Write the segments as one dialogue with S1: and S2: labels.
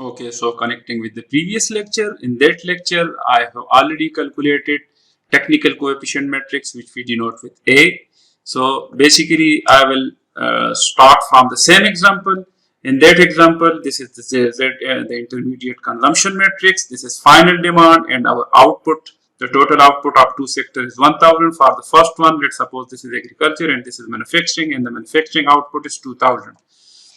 S1: Okay, so connecting with the previous lecture, in that lecture I have already calculated technical coefficient matrix which we denote with A. So basically I will start from the same example. In that example, this is the intermediate consumption matrix, this is final demand, and our output, the total output of two sectors is 1000. For the first one, let's suppose this is agriculture and this is manufacturing, and the manufacturing output is 2000.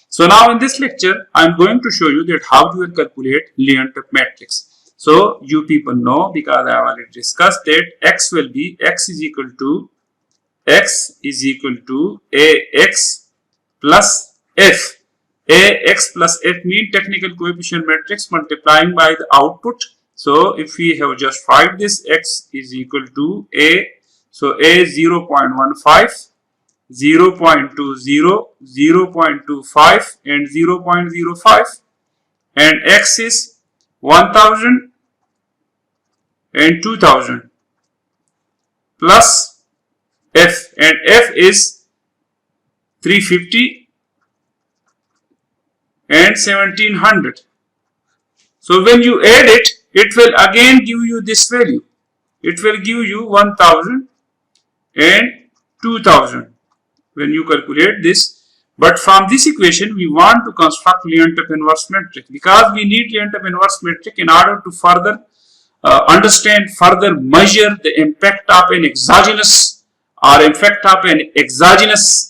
S1: So now in this lecture, I am going to show you that how you will calculate Leontief matrix. So you people know, because I have already discussed that x is equal to ax plus f. Ax plus f mean technical coefficient matrix multiplying by the output. So if we have just write this, x is equal to a, so a 0.15, 0.20, 0.25 and 0.05, and x is 1000 and 2000 plus f, and f is 350 and 1700. So when you add it, it will again give you this value. It will give you 1000 and 2000 when you calculate this. But from this equation, we want to construct Leontief inverse matrix, because we need Leontief inverse matrix in order to further further measure the impact of an exogenous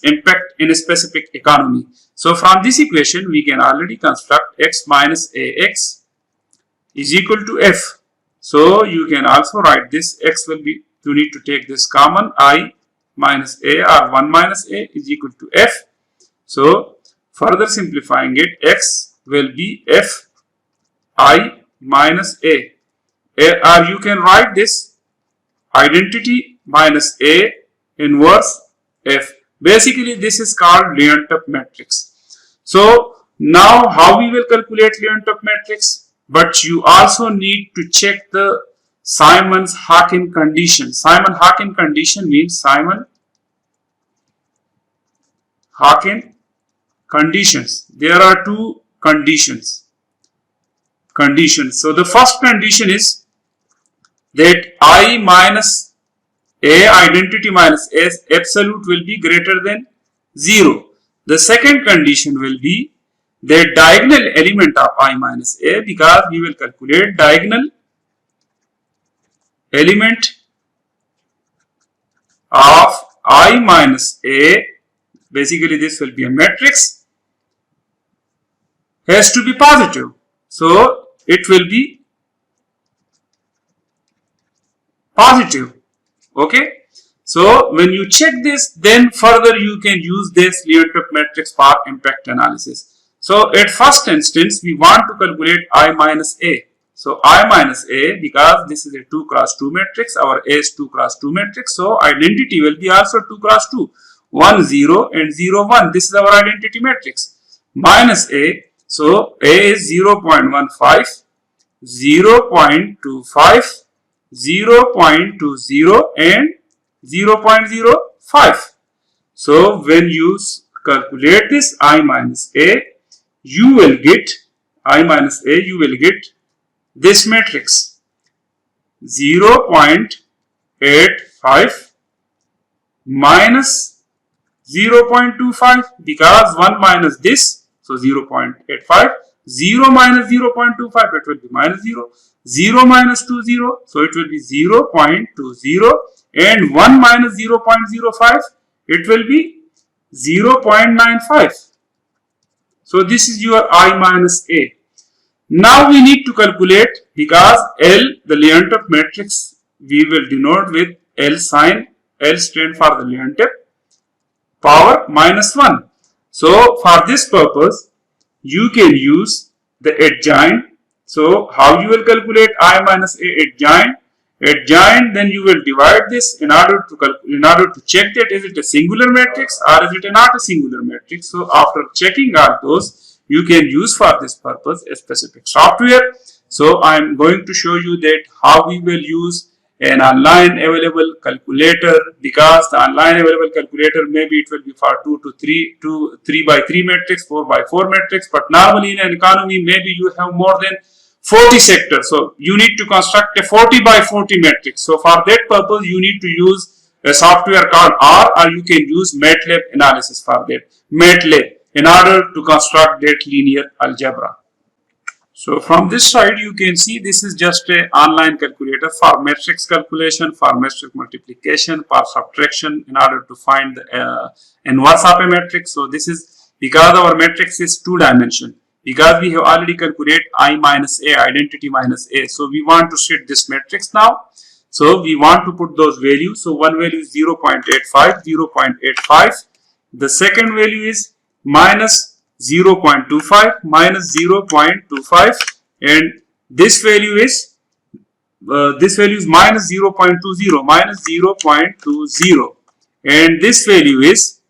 S1: impact in a specific economy. So from this equation, we can already construct x minus ax is equal to f. So you can also write this, x will be, you need to take this common, I minus a, or 1 minus a is equal to f. So further simplifying it, x will be f I minus a, or you can write this identity minus a inverse f. Basically this is called Leontief matrix. So now how we will calculate Leontief matrix? But you also need to check the Simons-Hakim condition. Simons-Hakim condition means Simons-Hakim conditions. There are two conditions. So the first condition is that I minus a, identity minus s, absolute will be greater than 0. The second condition will be the diagonal element of I minus a, because we will calculate diagonal element of I minus a, basically this will be a matrix, has to be positive. So it will be positive. Okay. So when you check this, then further you can use this Leontief matrix for impact analysis. So at first instance, we want to calculate I minus a. So I minus a, because this is a 2 cross 2 matrix, our A is 2 cross 2 matrix. So identity will be also 2 cross 2, 1 0 and 0 1. This is our identity matrix. Minus a, so A is 0.15, 0.25, 0.20 and 0.05. So when you calculate this I minus a, you will get this matrix 0.85 minus 0.25, because 1 minus this, so 0.85, 0 minus 0.25, it will be minus 0, 0 minus 20, so it will be 0.20, and 1 minus 0.05, it will be 0.95. So this is your I minus a. Now we need to calculate, because L, the Leontief matrix, we will denote with L sign. L stand for the Leontief power minus 1. So for this purpose, you can use the adjoint. So how you will calculate I minus a adjoint? Then you will divide this in order to check that is it a singular matrix or is it not a singular matrix. So after checking all those, you can use for this purpose a specific software. So I am going to show you that how we will use an online available calculator, because the online available calculator maybe it will be for 3 by 3 matrix, 4 by 4 matrix, but normally in an economy maybe you have more than 40 sectors, so you need to construct a 40 by 40 matrix. So for that purpose you need to use a software called R, or you can use MATLAB analysis for that, MATLAB, in order to construct that linear algebra. So from this side you can see this is just an online calculator for matrix calculation, for matrix multiplication, for subtraction, in order to find the inverse of a matrix. So this is because our matrix is 2-dimensional, because we have already calculated I minus A, identity minus A. So we want to set this matrix now. So we want to put those values. So one value is 0.85, 0.85. The second value is minus 0.25, minus 0.25, and this value is minus 0.20, minus 0.20, and this value is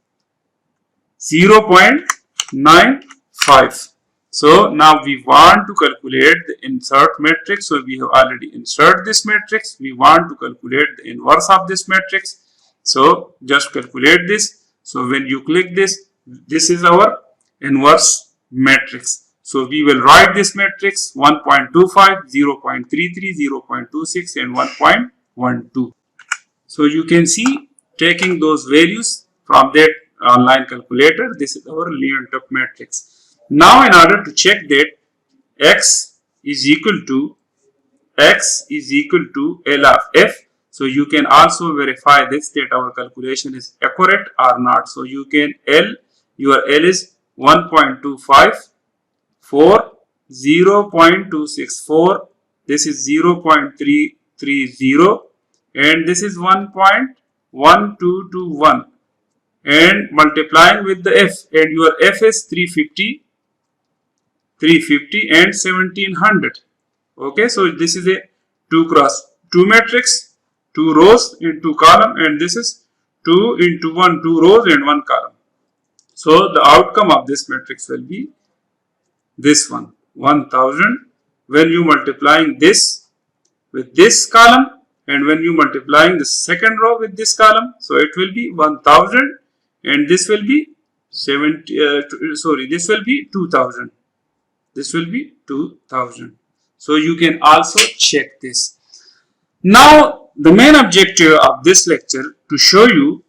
S1: 0.95. So now we want to calculate the insert matrix. So we have already inserted this matrix. We want to calculate the inverse of this matrix. So just calculate this. So when you click this, this is our inverse matrix. So we will write this matrix 1.25, 0.33, 0.26 and 1.12. So you can see, taking those values from that online calculator, this is our Leontief matrix. Now in order to check that x is equal to L of f, so you can also verify this, that our calculation is accurate or not. So you can your L is 1.25, 0.264, this is 0.330, and this is 1.1221, and multiplying with the f, and your f is 350 and 1700. Okay, so this is a 2 cross 2 matrix, 2 rows in 2 column, and this is 2 into 1, 2 rows and 1 column. So the outcome of this matrix will be this one, 1000, when you multiplying this with this column, and when you multiplying the second row with this column, so it will be 1000, and this will be this will be 2000. This will be 2000. So you can also check this. Now the main objective of this lecture to show you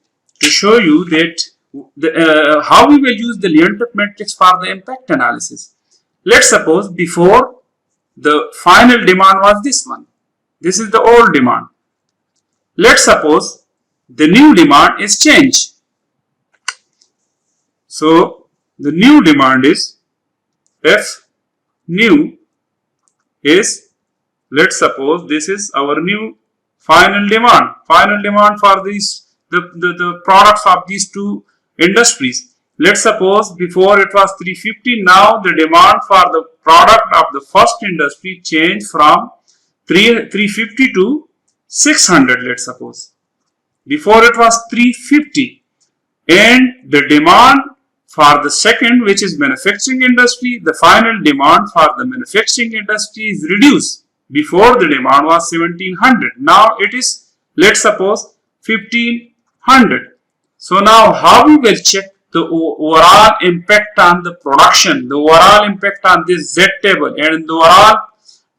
S1: that how we will use the Leontief matrix for the impact analysis. Let's suppose before the final demand was this one. This is the old demand. Let's suppose the new demand is changed. So the new demand is F new is, let's suppose this is our new final demand for these the products of these two industries. Let's suppose before it was 350, now the demand for the product of the first industry changed from 350 to 600. Let's suppose before it was 350, and the demand for the second, which is manufacturing industry, the final demand for the manufacturing industry is reduced. Before the demand was 1700, now it is, let's suppose, 1500. So now how we will check the overall impact on the production, the overall impact on this Z table, and the overall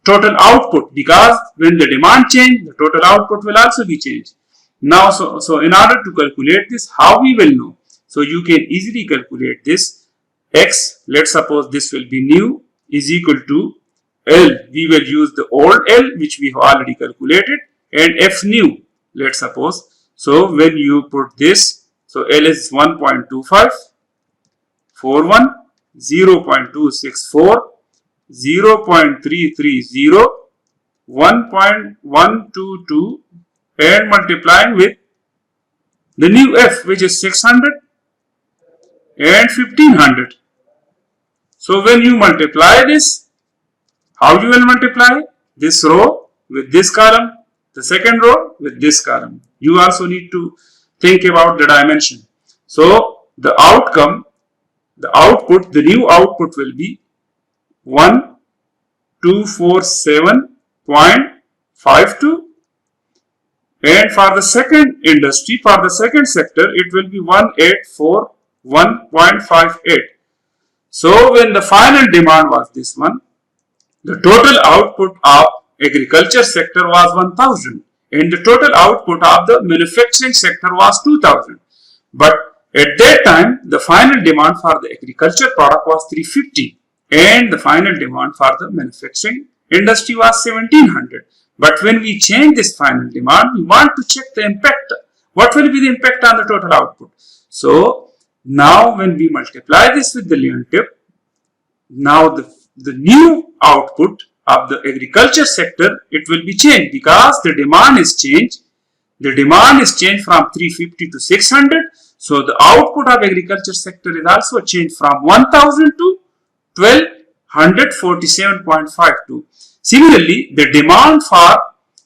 S1: total output, because when the demand change, the total output will also be changed. Now, so in order to calculate this, how we will know? So you can easily calculate this. X, let's suppose this will be new, is equal to L. We will use the old L, which we have already calculated, and F new, let's suppose. So when you put this, so L is 1.25, 41, 0.264, 0.330, 1.122, and multiplying with the new F, which is 600 and 1500. So when you multiply this, how you will multiply? This row with this column, the second row with this column. You also need to think about the dimension. So the outcome, the output, the new output will be 1247.52 And for the second industry, for the second sector, it will be 1841.58. So when the final demand was this one, the total output of agriculture sector was 1000 and the total output of the manufacturing sector was 2000. But at that time, the final demand for the agriculture product was 350 and the final demand for the manufacturing industry was 1700. But when we change this final demand, we want to check the impact. What will be the impact on the total output? So now when we multiply this with the Leontief, now the new output of the agriculture sector, it will be changed because the demand is changed. The demand is changed from 350 to 600. So the output of agriculture sector is also changed from 1000 to 1247.52. Similarly, the demand for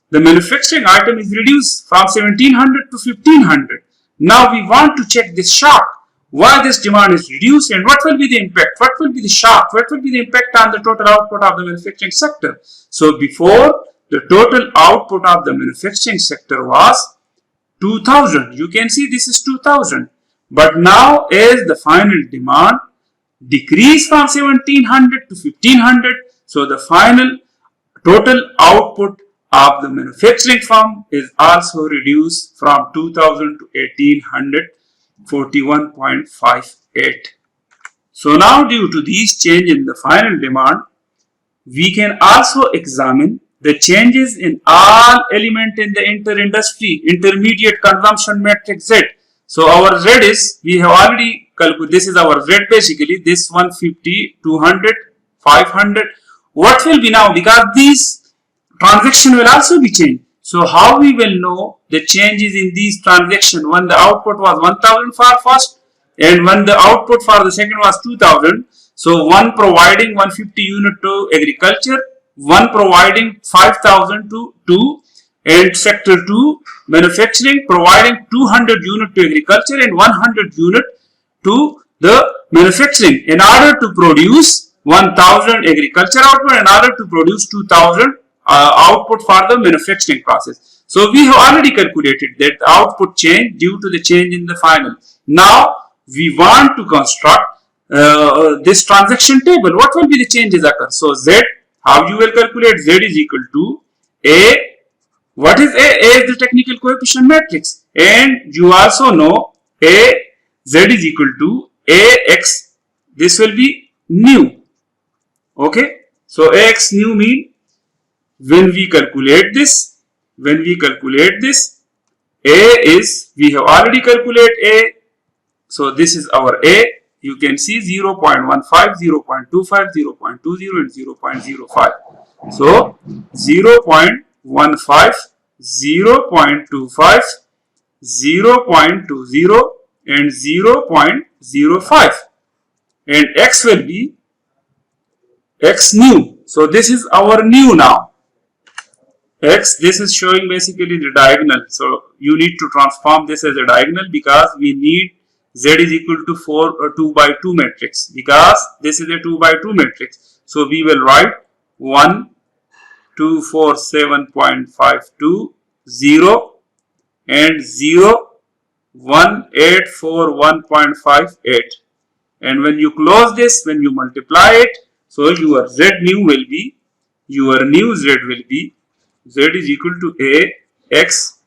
S1: the manufacturing item is reduced from 1700 to 1500. Now we want to check this shock. Why this demand is reduced and what will be the impact? What will be the shock? What will be the impact on the total output of the manufacturing sector? So before, the total output of the manufacturing sector was 2000. You can see this is 2000. But now as the final demand decreased from 1700 to 1500, so the final total output of the manufacturing firm is also reduced from 2000 to 1841.58. So now due to these change in the final demand, we can also examine the changes in all element in the inter-industry intermediate consumption matrix Z. So our Z is, we have already calculated, this is our Z basically, this 150, 200, 500. What will be now? Because these transaction will also be changed. So how we will know the changes in these transactions when the output was 1000 for first and when the output for the second was 2000. So one providing 150 unit to agriculture, one providing 5000 to 2, and sector 2 manufacturing providing 200 unit to agriculture and 100 unit to the manufacturing in order to produce 1000 agriculture output in order to produce 2000 output for the manufacturing process. So we have already calculated that the output change due to the change in the final. Now we want to construct this transaction table. What will be the changes occur? So Z, how you will calculate? Z is equal to A. What is A? A is the technical coefficient matrix, and you also know A, Z is equal to AX. This will be new. Okay. So AX new mean when we calculate this, A is, we have already calculated A. So this is our A. You can see 0.15, 0.25, 0.20 and 0.05. So 0.15, 0.25, 0.20 and 0.05. And X will be X new. So this is our new now. X, this is showing basically the diagonal. So you need to transform this as a diagonal because we need Z is equal to 2 by 2 matrix because this is a 2 by 2 matrix. So we will write 1247.52, 0 and 0, 1841.58. And when you close this, when you multiply it, so your Z new will be, your new Z will be, Z is equal to A X,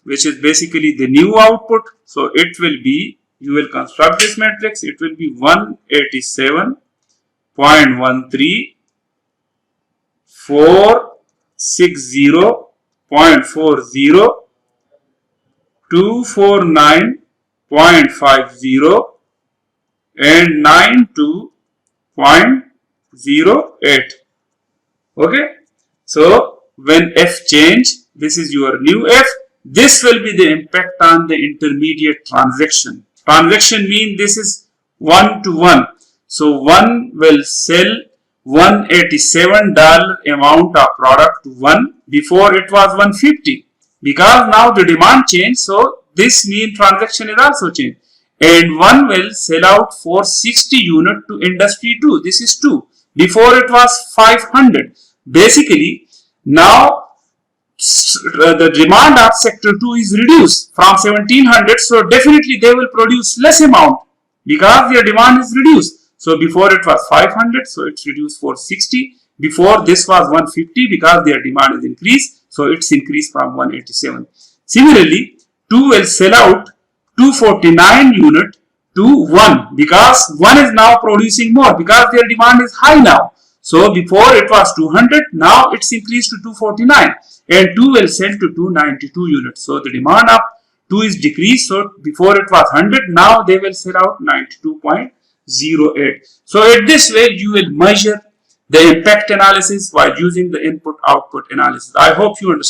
S1: which is basically the new output. So it will be, you will construct this matrix, it will be 187.13, 460.40, 249.50 and 92.08. Okay. So when F change, this is your new F. This will be the impact on the intermediate transaction. Transaction mean this is 1 to 1. So one will sell $187 amount of product to one. Before it was 150 because now the demand changed. So this mean transaction is also changed. And one will sell out 460 unit to industry 2. This is 2. Before it was 500. Basically, now the demand of sector 2 is reduced from 1700, so definitely they will produce less amount because their demand is reduced. So before it was 500, so it's reduced for 60. Before this was 150 because their demand is increased, so it's increased from 187. Similarly, 2 will sell out 249 unit to 1 because 1 is now producing more because their demand is high now. So before it was 200, now it's increased to 249, and 2 will sell to 292 units. So the demand of 2 is decreased. So before it was 100, now they will sell out 92.08. So at this way you will measure the impact analysis while using the input output analysis. I hope you understand.